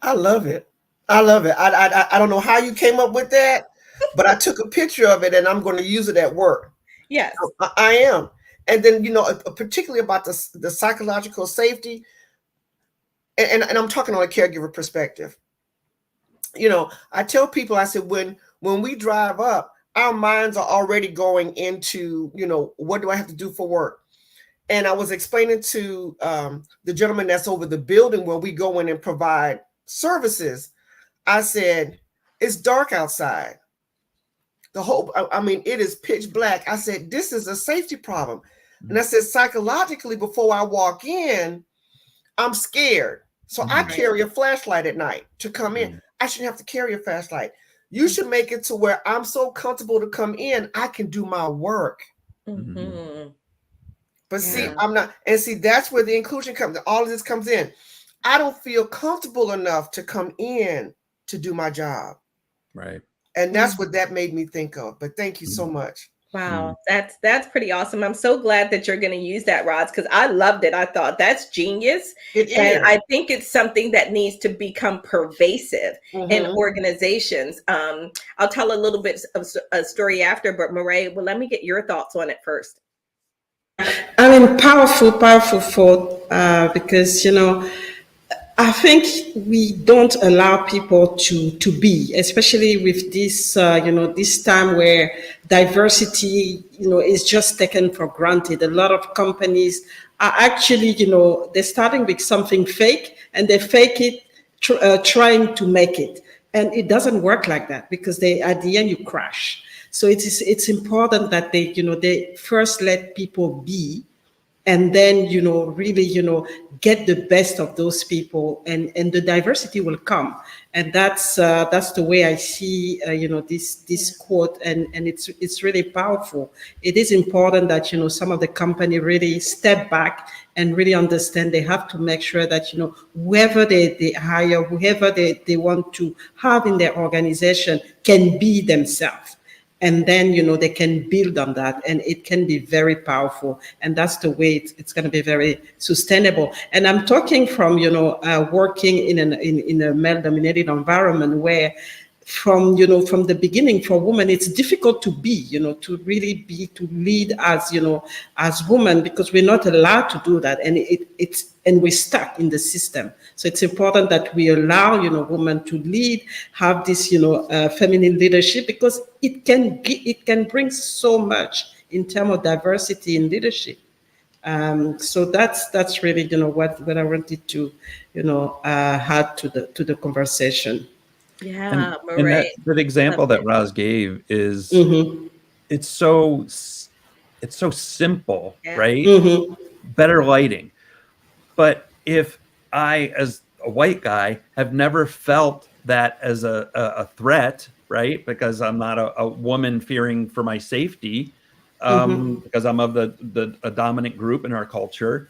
I love it. I love it. I don't know how you came up with that, but I took a picture of it and I'm going to use it at work. Yes. I am. And then, particularly about the psychological safety, and I'm talking on a caregiver perspective. I tell people, I said, when we drive up, our minds are already going into, what do I have to do for work? And I was explaining to the gentleman that's over the building where we go in and provide services. I said, it's dark outside. It is pitch black. I said, this is a safety problem. And I said, psychologically, before I walk in, I'm scared. So I carry a flashlight at night to come in. I shouldn't have to carry a flashlight. You should make it to where I'm so comfortable to come in, I can do my work. But see, I'm not. And see, that's where the inclusion comes. All of this comes in. I don't feel comfortable enough to come in to do my job. Right. And that's what that made me think of. But thank you so much. Wow, that's pretty awesome. I'm so glad that you're going to use that, Roz, because I loved it. I thought that's genius. And I think it's something that needs to become pervasive in organizations. I'll tell a little bit of a story after, but Marae, well, let me get your thoughts on it first. I mean, powerful thought, because, I think we don't allow people to be, especially with this, this time where diversity, is just taken for granted. A lot of companies are actually, they're starting with something fake and they fake it, trying to make it. And it doesn't work like that because at the end you crash. So it's important that they first let people be, and then really get the best of those people, and the diversity will come. And that's the way I see this quote, and it's really powerful. It is important that some of the company really step back and really understand they have to make sure that whoever they hire, whoever they want to have in their organization can be themselves. And then, they can build on that, and it can be very powerful. And that's the way it's going to be very sustainable. And I'm talking from, working in a male-dominated environment where from the beginning for women, it's difficult to be, to really be, to lead as women, because we're not allowed to do that. And and we're stuck in the system. So it's important that we allow, women to lead, have this, feminine leadership, because it can bring so much in terms of diversity in leadership. So that's really, what I wanted to, add to the conversation. Yeah, and that example that Roz gave is it's so simple, right? Better lighting. But if I, as a white guy, have never felt that as a threat, right? Because I'm not a woman fearing for my safety, because I'm of a dominant group in our culture,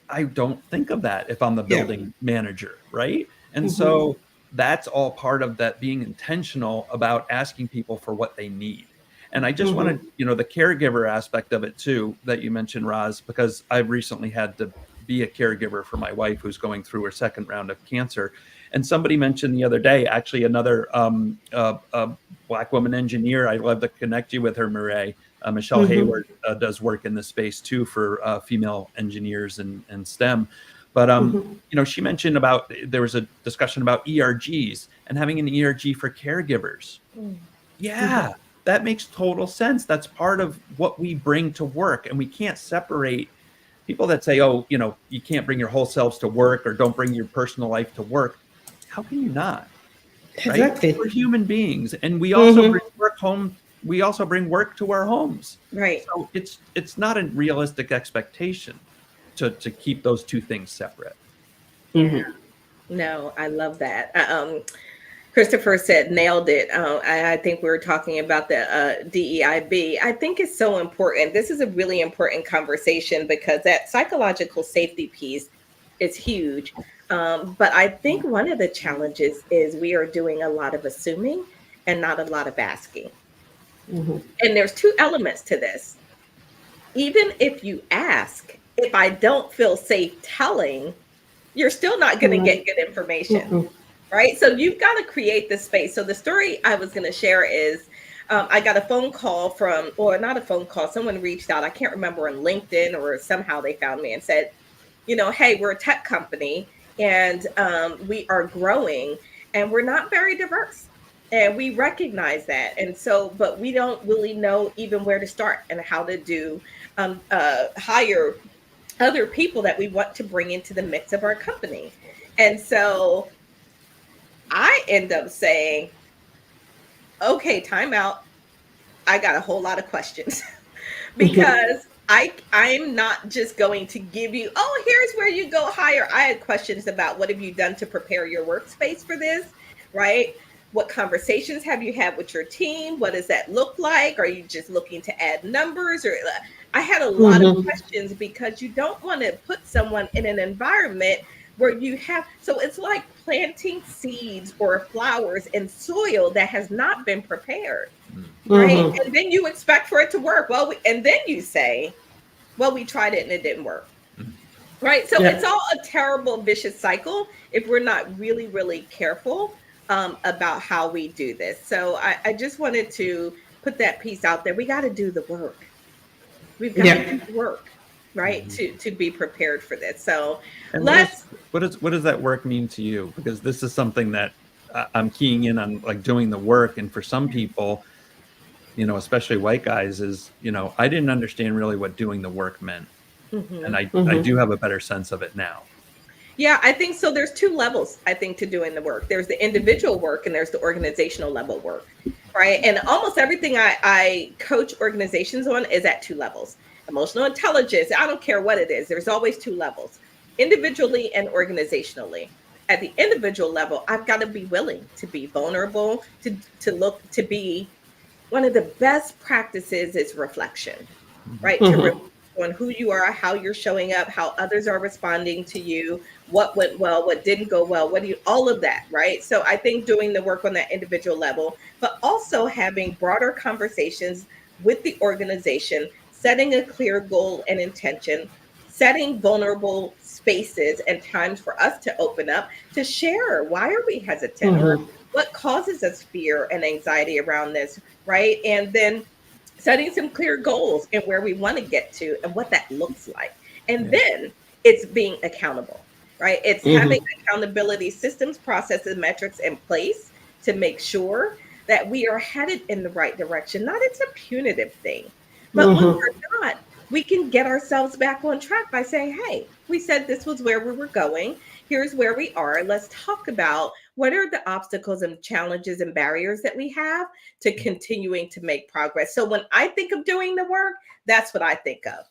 I don't think of that if I'm the building manager, right? And so that's all part of that, being intentional about asking people for what they need. And I just wanted, the caregiver aspect of it too, that you mentioned, Roz, because I've recently had to be a caregiver for my wife who's going through her second round of cancer. And somebody mentioned the other day, actually another Black woman engineer, I'd love to connect you with her, Marae. Michelle Hayward does work in this space too for female engineers and STEM. But, she mentioned there was a discussion about ERGs and having an ERG for caregivers. Yeah, that makes total sense. That's part of what we bring to work. And we can't separate people that say, oh, you can't bring your whole selves to work, or don't bring your personal life to work. How can you not? Right? Exactly. We're human beings, and we also bring work home. We also bring work to our homes. Right. So it's not a realistic expectation to keep those two things separate. Yeah. No, I love that. Christopher said, nailed it. I think we were talking about the DEIB. I think it's so important. This is a really important conversation because that psychological safety piece is huge. But I think one of the challenges is we are doing a lot of assuming and not a lot of asking. And there's two elements to this. Even if you ask, if I don't feel safe telling, you're still not going to get good information. Right? So you've got to create the space. So the story I was going to share is I got a phone call or not a phone call, someone reached out, I can't remember, on LinkedIn, or somehow they found me and said, hey, we're a tech company and we are growing and we're not very diverse. And we recognize that. And so, but we don't really know even where to start and how to hire other people that we want to bring into the mix of our company. And so I end up saying, okay, time out. I got a whole lot of questions because I'm not just going to give you, oh, here's where you go higher. I had questions about what have you done to prepare your workspace for this, right? What conversations have you had with your team? What does that look like? Are you just looking to add numbers? Or I had a lot of questions because you don't want to put someone in an environment where you have, so it's like planting seeds or flowers in soil that has not been prepared, right? And then you expect for it to work. Well, and then you say, well, we tried it and it didn't work. Right. So it's all a terrible, vicious cycle if we're not really, really careful about how we do this. So I just wanted to put that piece out there. We got to do the work. We've got to do the work, right? To be prepared for this. So and let's. what does that work mean to you? Because this is something that I'm keying in on, like doing the work. And for some people, you know, especially white guys, is, you know, I didn't understand really what doing the work meant. And I do have a better sense of it now. Yeah, I think so. There's two levels, I think, to doing the work. There's the individual work and there's the organizational level work, right? And almost everything I coach organizations on is at two levels. Emotional intelligence, I don't care what it is. There's always two levels, individually and organizationally. At the individual level, I've got to be willing to be vulnerable, to look, to be, one of the best practices is reflection, right? To reflect on who you are, how you're showing up, how others are responding to you, what went well, what didn't go well, what do you, all of that, right? So I think doing the work on that individual level, but also having broader conversations with the organization, setting a clear goal and intention, setting vulnerable spaces and times for us to open up, to share, why are we hesitant? Or what causes us fear and anxiety around this, right? And then setting some clear goals and where we want to get to and what that looks like. And then it's being accountable, right? It's having accountability systems, processes, metrics in place to make sure that we are headed in the right direction. Not it's a punitive thing, but when we're not, we can get ourselves back on track by saying, hey, we said this was where we were going. Here's where we are. Let's talk about what are the obstacles and challenges and barriers that we have to continuing to make progress. So when I think of doing the work, that's what I think of.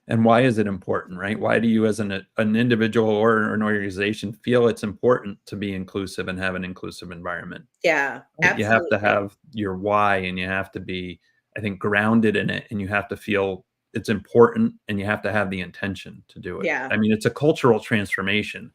And why is it important, right? Why do you as an individual or an organization feel it's important to be inclusive and have an inclusive environment? Yeah, absolutely. You have to have your why, and you have to be, I think, grounded in it, and you have to feel it's important, and you have to have the intention to do it. Yeah. I mean, it's a cultural transformation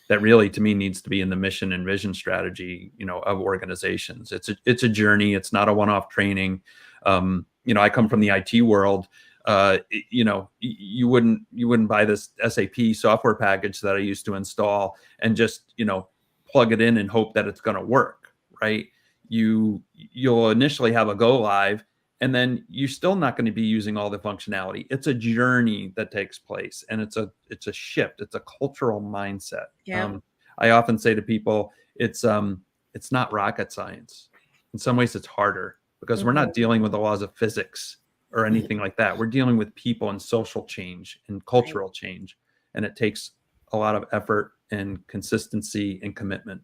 that really, to me, needs to be in the mission and vision strategy, you know, of organizations. It's a journey. It's not a one-off training. You know, I come from the IT world. You know, you wouldn't buy this SAP software package that I used to install and just, you know, plug it in and hope that it's going to work, right? You'll initially have a go live, and then you're still not going to be using all the functionality. It's a journey that takes place, and it's a shift. It's a cultural mindset. Yeah. I often say to people, it's not rocket science. In some ways, it's harder because we're not dealing with the laws of physics or anything like that. We're dealing with people and social change and cultural change, and it takes a lot of effort and consistency and commitment.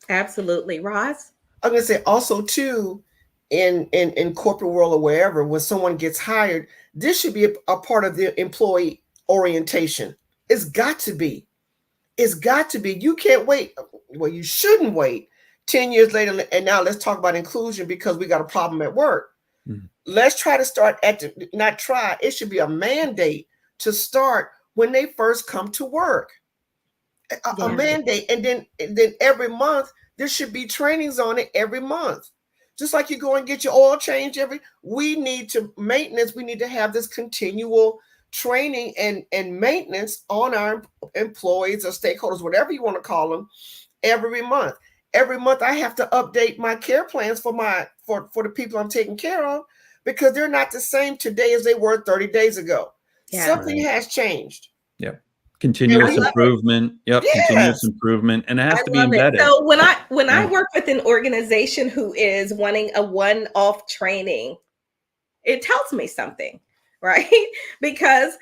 Absolutely, Roz. I'm going to say also too, in corporate world or wherever, when someone gets hired, this should be a part of the employee orientation. It's got to be. It's got to be. You can't wait. Well, you shouldn't wait 10 years later. And now let's talk about inclusion because we got a problem at work. Let's try to start not try. It should be a mandate to start when they first come to work. A mandate. And then every month, there should be trainings on it every month. Just like you go and get your oil change we need to have this continual training and maintenance on our employees or stakeholders, whatever you want to call them, every month. Every month I have to update my care plans for the people I'm taking care of because they're not the same today as they were 30 days ago. Yeah, something has changed. Yep. Continuous improvement. Yep. Yes. Continuous improvement. And it has to be embedded. So when I work with an organization who is wanting a one-off training, it tells me something, right? Because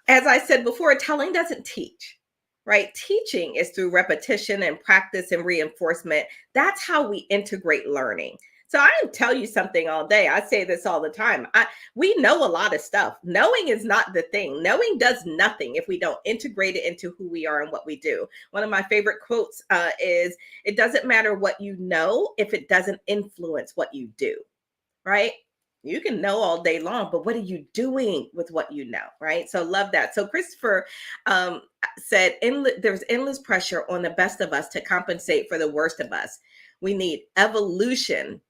as I said before, telling doesn't teach, right? Teaching is through repetition and practice and reinforcement. That's how we integrate learning. So I can tell you something all day. I say this all the time. We know a lot of stuff. Knowing is not the thing. Knowing does nothing if we don't integrate it into who we are and what we do. One of my favorite quotes is, "It doesn't matter what you know if it doesn't influence what you do," right? You can know all day long, but what are you doing with what you know, right? So love that. So Christopher said, there's endless pressure on the best of us to compensate for the worst of us. We need evolution,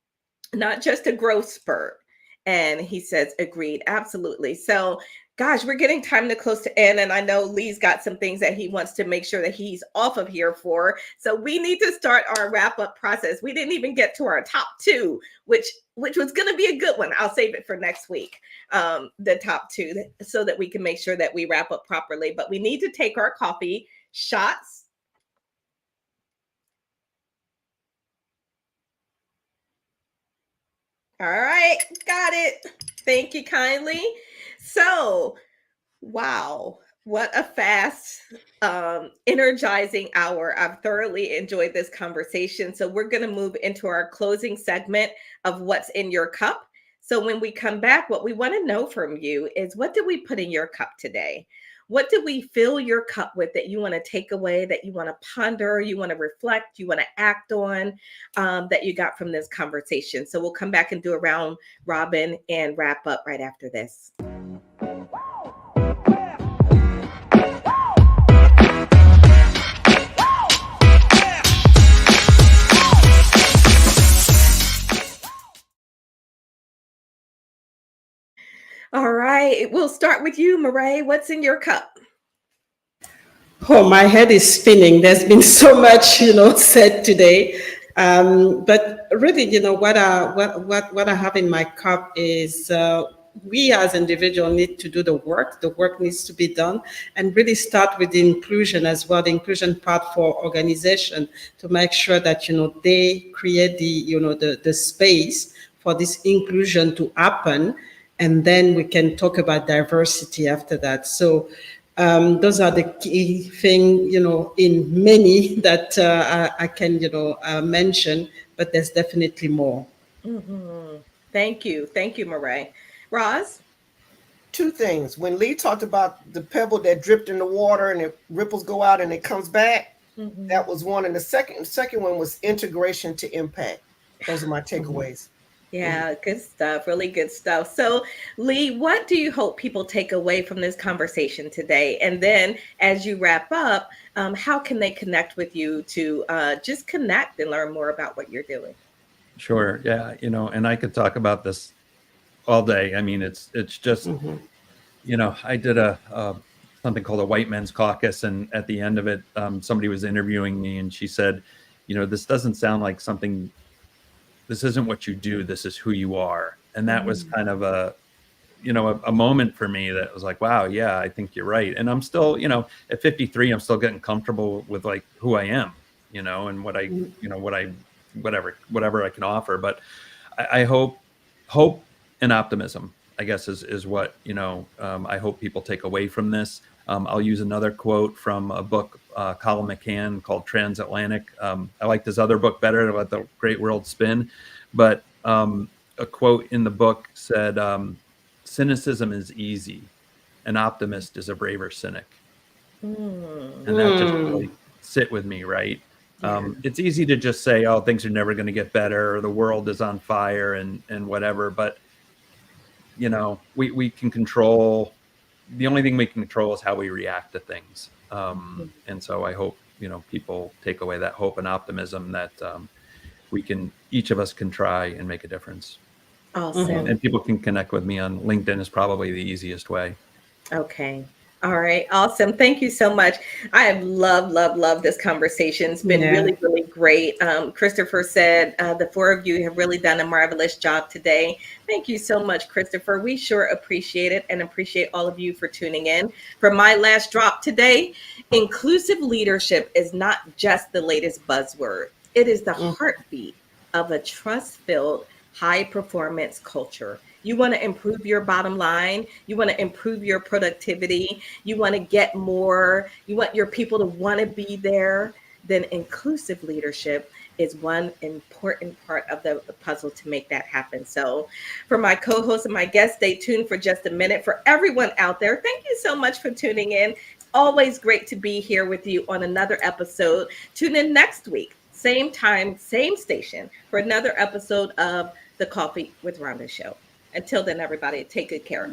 not just a growth spurt. And he says, agreed, absolutely. So gosh, we're getting time to close to end. And I know Lee's got some things that he wants to make sure that he's off of here for. So we need to start our wrap up process. We didn't even get to our top two, which was going to be a good one. I'll save it for next week, the top two, so that we can make sure that we wrap up properly. But we need to take our coffee shots. All right, got it. Thank you kindly. So, wow, what a fast, energizing hour. I've thoroughly enjoyed this conversation. So we're going to move into our closing segment of what's in your cup. So when we come back, what we want to know from you is, what did we put in your cup today? What did we fill your cup with that you want to take away, that you want to ponder, you want to reflect, you want to act on, that you got from this conversation? So we'll come back and do a round robin and wrap up right after this. All right, we'll start with you, Marae. What's in your cup? Oh, my head is spinning. There's been so much, said today. But really, what I have in my cup is we as individuals need to do the work. The work needs to be done, and really start with the inclusion as well, the inclusion part for organization, to make sure that, they create the space for this inclusion to happen. And then we can talk about diversity after that. So those are the key things, in many that I can, mention, but there's definitely more. Mm-hmm. Thank you, Marae. Roz? Two things. When Lee talked about the pebble that dripped in the water and it ripples go out and it comes back, that was one. And the second one was integration to impact. Those are my takeaways. Yeah, good stuff. Really good stuff. So, Lee, what do you hope people take away from this conversation today? And then as you wrap up, how can they connect with you to just connect and learn more about what you're doing? Sure. Yeah. And I could talk about this all day. I mean, it's just, I did something called a white men's caucus. And at the end of it, somebody was interviewing me and she said, this doesn't sound like something, this isn't what you do, this is who you are. And that was kind of a moment for me that was like, wow, yeah, I think you're right. And I'm still, at 53, I'm still getting comfortable with like who I am, and what I, whatever I can offer. But I hope and optimism, I guess, is what, I hope people take away from this. I'll use another quote from a book, Colin McCann, called Transatlantic. I like this other book better, about the Great World Spin. But a quote in the book said, cynicism is easy. An optimist is a braver cynic. And that just really sit with me, right? It's easy to just say, oh, things are never going to get better, or the world is on fire and whatever. But, we can control, the only thing we can control is how we react to things. And so I hope, people take away that hope and optimism that each of us can try and make a difference. Awesome. And people can connect with me on LinkedIn is probably the easiest way. Okay. All right. Awesome. Thank you so much. I have loved this conversation. It's been really, really great. Christopher said the four of you have really done a marvelous job today. Thank you so much, Christopher. We sure appreciate it, and appreciate all of you for tuning in. For my last drop today, inclusive leadership is not just the latest buzzword. It is the heartbeat of a trust-filled, high-performance culture. You want to improve your bottom line. You want to improve your productivity. You want to get more. You want your people to want to be there. Then inclusive leadership is one important part of the puzzle to make that happen. So for my co-host and my guest, stay tuned for just a minute. For everyone out there, thank you so much for tuning in. It's always great to be here with you on another episode. Tune in next week, same time, same station, for another episode of the Coffee with Rhonda Show. Until then, everybody, take good care.